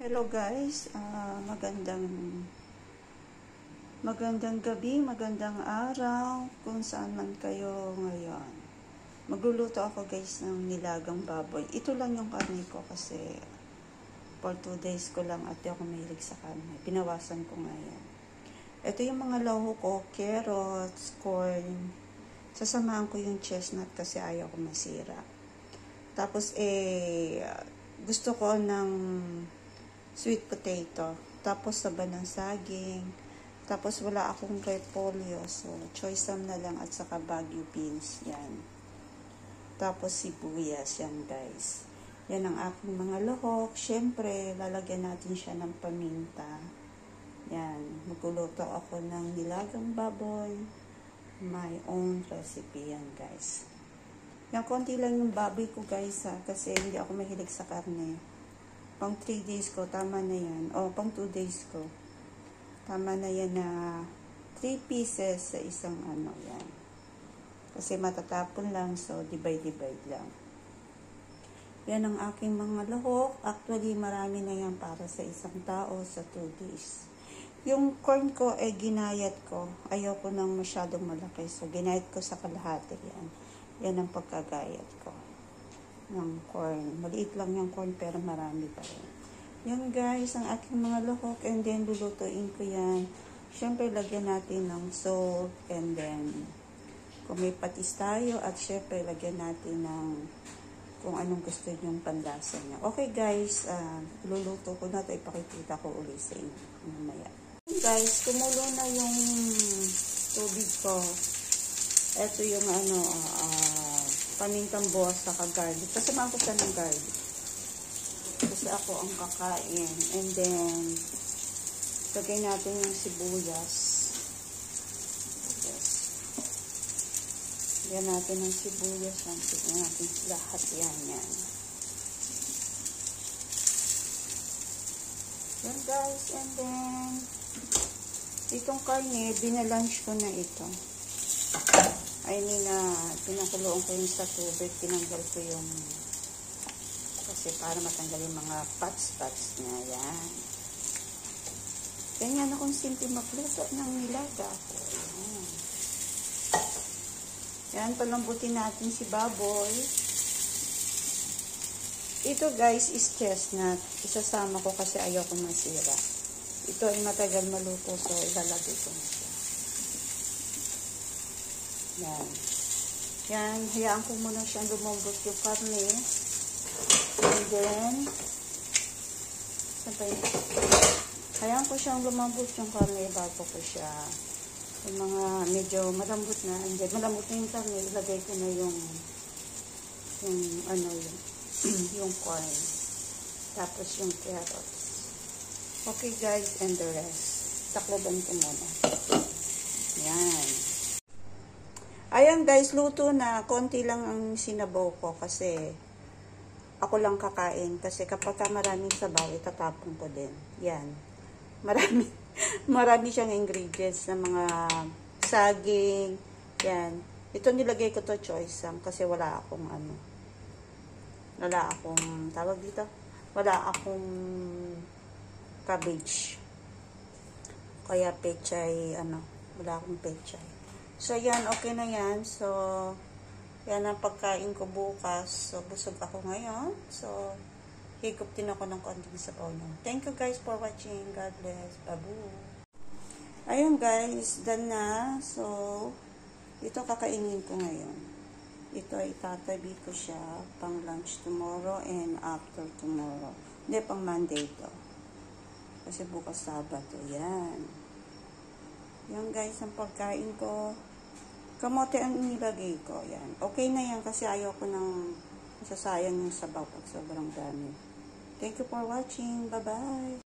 Hello guys, magandang gabi, magandang araw kung saan man kayo ngayon. Magluluto ako guys ng nilagang baboy. Ito lang yung karne ko kasi for 2 days ko lang at ako mahilig sa karne. Pinawasan ko ngayon. Ito yung mga lauho ko, carrots, corn. Sasamahan ko yung chestnut kasi ayaw ko masira. Tapos gusto ko ng sweet potato, tapos saba ng saging, tapos wala akong repolyo, so choice na lang at saka Baguio beans, yan. Tapos sibuyas, yan guys. Yan ang aking mga lahok. Syempre, lalagyan natin siya ng paminta. Yan, magluluto ako ng nilagang baboy. My own recipe yan guys. Yan, konti lang yung baboy ko guys kasi hindi ako mahilig sa karne. Pang 3 days ko, tama na yan. O, pang 2 days ko. Tama na yan na 3 pieces sa isang yan. Kasi matatapon lang, so divide lang. Yan ang aking mga lahok. Actually, marami na yan para sa isang tao sa 2 days. Yung corn ko, ginayat ko. Ayoko nang masyadong malaki. So, ginayat ko sa kalahati yan. Yan ang pagkagayat ko ng corn. Maliit lang yung corn pero marami pa rin. Yan guys, ang aking mga lahok, and then lulutuin ko yan. Syempre lagyan natin ng salt, and then kung may patis tayo, at syempre lagyan natin ng kung anong gusto nyong panlasa niya. Okay guys, luluto ko na ito, ipakikita ko ulit sa inyo mamaya. Guys, kumulo na yung tubig ko. Ito yung pamintang buwas saka garlic. Kasama ko siya ng garlic. Kasi ako ang kakain. And then, lagay natin yung sibuyas. Yes. Lagyan natin ng sibuyas. Lagyan natin lahat yan. Yan guys. And then, itong karne, binalunch ko na ito. I mean, pinakuloon ko yung sa tubig, tinanggal ko yung, kasi para matanggal yung mga pats-pats niya, yan. Ganyan akong simple magluto ng nilaga ko. Yan, palambutin natin si baboy. Ito guys is chestnut. Isasama ko kasi ayaw ko masira. Ito ay matagal maluto, so ilalagay ko na siya. Yan. Yan, hayaan ko muna siyang lumambot yung karne. And then, hayaan ko siyang lumambot yung karne bago ko siya. Yung mga medyo malambot na, and then malambot na yung karne, ilagay ko na yung yung corn. Tapos yung carrots. Okay guys, and the rest. Takloban ko muna. Yan. Ayan guys, luto na. Konti lang ang sinabaw ko kasi ako lang kakain. Kasi kapag maraming sabaw, itatapon ko din. Yan. Marami siyang ingredients na mga saging. Yan. Ito nilagay ko to choice kasi wala akong tawag dito. Wala akong cabbage. Kaya pechay, wala akong pechay. So, yan, okay na yan. So, yan ang pagkain ko bukas. So, busog ako ngayon. So, higop din ako ng konting sabaw nyo. Thank you guys for watching. God bless. Babu. Ayun guys, done na. So, ito kakainin ko ngayon. Ito ay itatabi ko siya pang lunch tomorrow and after tomorrow. Hindi, pang Monday to. Kasi bukas Sabado. Yan. Yan guys, ang pagkain ko. Kamote ang nilagay ko. Yan. Okay na yan kasi ayaw ko nang masasayang yung sabaw pag sobrang dami. Thank you for watching. Bye-bye.